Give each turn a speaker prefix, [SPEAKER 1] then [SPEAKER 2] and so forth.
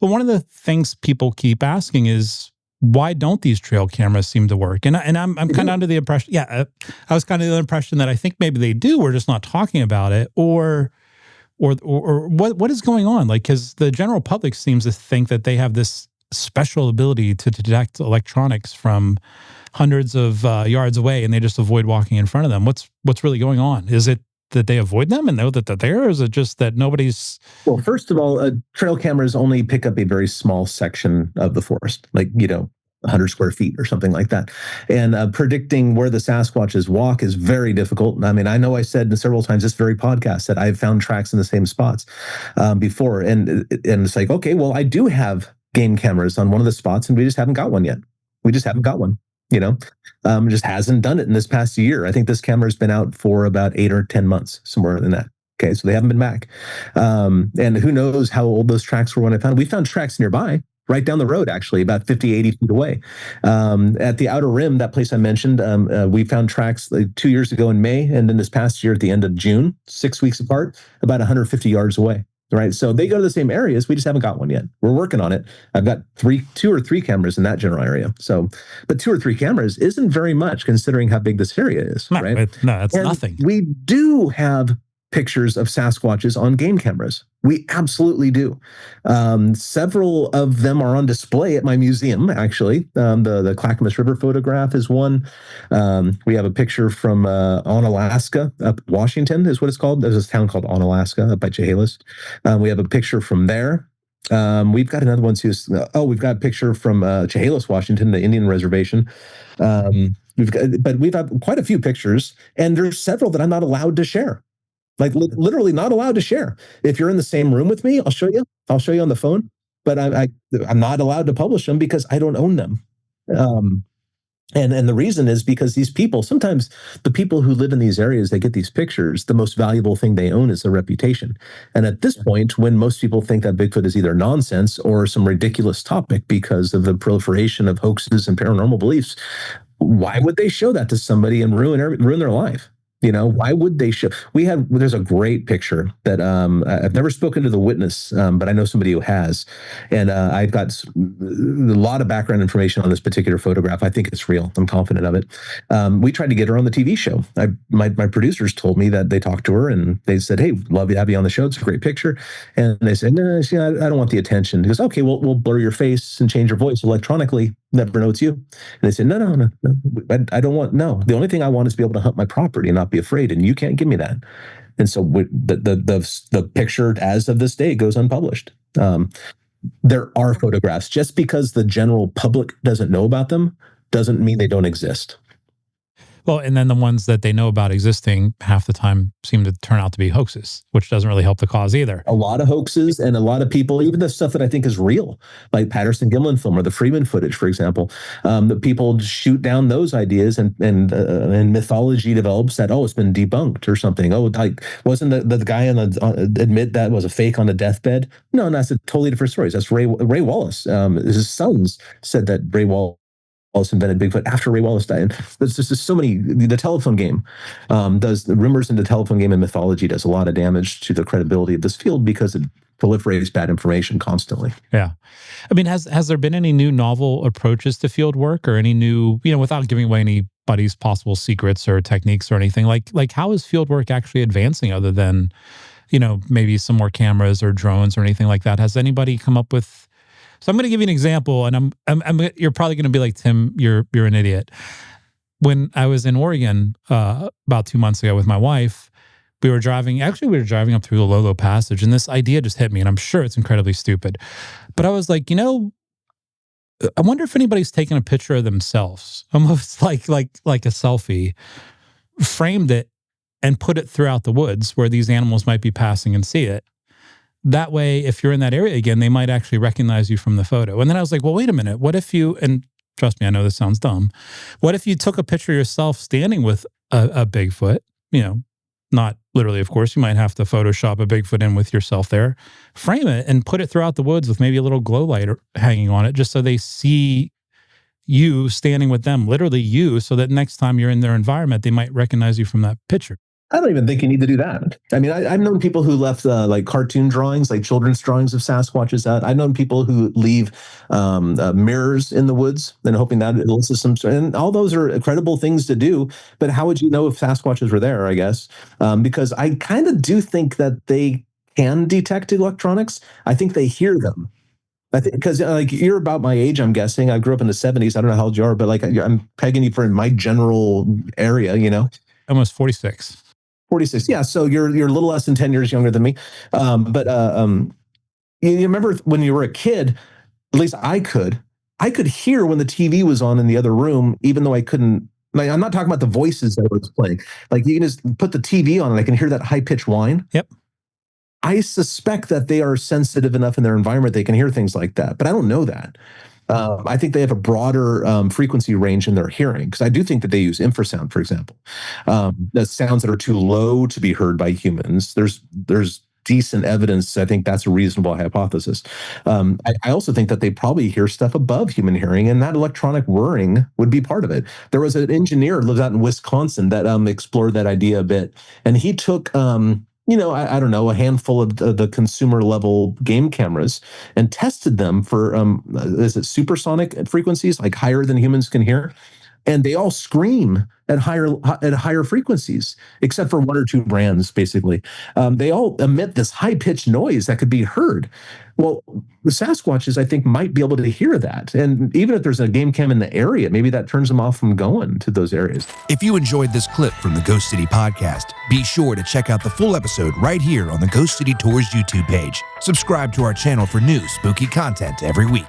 [SPEAKER 1] But one of the things people keep asking is, why don't these trail cameras seem to work? And I'm kind of under the impression, I was kind of the impression that I think maybe they do. We're just not talking about it, or what is going on? Like, because the general public seems to think that they have this special ability to detect electronics from hundreds of yards away, and they just avoid walking in front of them. What's really going on? Is it that they avoid them and know that they're there, or is it just that nobody's?
[SPEAKER 2] Well, first of all, trail cameras only pick up a very small section of the forest, like 100 square feet or something like that. And predicting where the Sasquatches walk is very difficult. I mean, I know I said several times this very podcast that I've found tracks in the same spots before, and it's like, okay, well, I do have game cameras on one of the spots, and we just haven't got one yet. We just haven't got one. Just hasn't done it in this past year. I think this camera's been out for about 8 or 10 months, somewhere in that. Okay, so they haven't been back. And who knows how old those tracks were when I found. We found tracks nearby, right down the road, actually, about 50, 80 feet away. At the Outer Rim, that place I mentioned, we found tracks like 2 years ago in May, and then this past year at the end of June, 6 weeks apart, about 150 yards away. Right. So they go to the same areas. We just haven't got one yet. We're working on it. I've got 2 or 3 cameras in that general area. So, but 2 or 3 cameras isn't very much considering how big this area is.
[SPEAKER 1] No,
[SPEAKER 2] right.
[SPEAKER 1] No, that's nothing.
[SPEAKER 2] We do have pictures of Sasquatches on game cameras. We absolutely do. Several of them are on display at my museum, actually. The Clackamas River photograph is one. We have a picture from Onalaska, up Washington is what it's called. There's this town called Onalaska up by Chehalis. We have a picture from there. We've got another one too. We've got a picture from Chehalis, Washington, the Indian reservation. We've got quite a few pictures, and there's several that I'm not allowed to share. Like literally not allowed to share. If you're in the same room with me, I'll show you. I'll show you on the phone. But I'm not allowed to publish them because I don't own them. And the reason is because these people, sometimes the people who live in these areas, they get these pictures. The most valuable thing they own is their reputation. And at this point, when most people think that Bigfoot is either nonsense or some ridiculous topic because of the proliferation of hoaxes and paranormal beliefs, why would they show that to somebody and ruin their life? Why would they show? There's a great picture that I've never spoken to the witness, but I know somebody who has. And I've got a lot of background information on this particular photograph. I think it's real. I'm confident of it. We tried to get her on the TV show. My producers told me that they talked to her and they said, "Hey, love to have you on the show. It's a great picture." And they said, "No, I don't want the attention." He goes, "Okay, we'll blur your face and change your voice electronically. Never know it's you." And they said, No. I don't want, no. The only thing I want is to be able to hunt my property and not be afraid, and you can't give me that. And so the picture, as of this day, goes unpublished. There are photographs. Just because the general public doesn't know about them doesn't mean they don't exist.
[SPEAKER 1] Well, and then the ones that they know about existing half the time seem to turn out to be hoaxes, which doesn't really help the cause either.
[SPEAKER 2] A lot of hoaxes, and a lot of people, even the stuff that I think is real, like Patterson-Gimlin film or the Freeman footage, for example, the people shoot down those ideas, and mythology develops that, it's been debunked or something. Like, wasn't the guy admit that was a fake on the deathbed? No, that's a totally different story. That's Ray Wallace. His sons said that Ray Wallace invented Bigfoot after Ray Wallace died. And there's just so many. The telephone game does the rumors in the telephone game and mythology does a lot of damage to the credibility of this field because it proliferates bad information constantly.
[SPEAKER 1] Yeah, I mean, has there been any new novel approaches to field work, or any new, without giving away anybody's possible secrets or techniques or anything, like how is field work actually advancing other than, maybe some more cameras or drones or anything like that? Has anybody come up with? So I'm going to give you an example, and you're probably going to be like, Tim, you're an idiot. When I was in Oregon about 2 months ago with my wife, we were driving up through the Lolo Passage, and this idea just hit me, and I'm sure it's incredibly stupid. But I was like, I wonder if anybody's taken a picture of themselves, almost like a selfie, framed it, and put it throughout the woods where these animals might be passing and see it. That way, if you're in that area again, they might actually recognize you from the photo. And then I was like, well, wait a minute. What if you, and trust me, I know this sounds dumb. What if you took a picture of yourself standing with a Bigfoot? Not literally, of course. You might have to Photoshop a Bigfoot in with yourself there. Frame it and put it throughout the woods with maybe a little glow light hanging on it, just so they see you standing with them, literally you, so that next time you're in their environment, they might recognize you from that picture.
[SPEAKER 2] I don't even think you need to do that. I mean, I've known people who left like cartoon drawings, like children's drawings of Sasquatches out. I've known people who leave mirrors in the woods and hoping that elicits some, and all those are incredible things to do. But how would you know if Sasquatches were there, I guess? Because I kind of do think that they can detect electronics. I think they hear them. I think because like you're about my age, I'm guessing. I grew up in the '70s. I don't know how old you are, but like I'm pegging you for my general area.
[SPEAKER 1] Almost 46.
[SPEAKER 2] 46. Yeah, so you're a little less than 10 years younger than me. But you remember when you were a kid, at least I could hear when the TV was on in the other room, even though I couldn't. Like, I'm not talking about the voices that was playing. Like you can just put the TV on and I can hear that high pitched whine.
[SPEAKER 1] Yep.
[SPEAKER 2] I suspect that they are sensitive enough in their environment they can hear things like that, but I don't know that. I think they have a broader frequency range in their hearing because I do think that they use infrasound, for example, the sounds that are too low to be heard by humans. There's decent evidence. I think that's a reasonable hypothesis. I also think that they probably hear stuff above human hearing, and that electronic whirring would be part of it. There was an engineer who lives out in Wisconsin that explored that idea a bit, and he took I don't know, a handful of the consumer level game cameras and tested them for, is it supersonic frequencies, like higher than humans can hear? And they all scream at higher frequencies, except for one or two brands, basically. They all emit this high pitched noise that could be heard. Well, the Sasquatches, I think, might be able to hear that. And even if there's a game cam in the area, maybe that turns them off from going to those areas.
[SPEAKER 3] If you enjoyed this clip from the Ghost City podcast, be sure to check out the full episode right here on the Ghost City Tours YouTube page. Subscribe to our channel for new spooky content every week.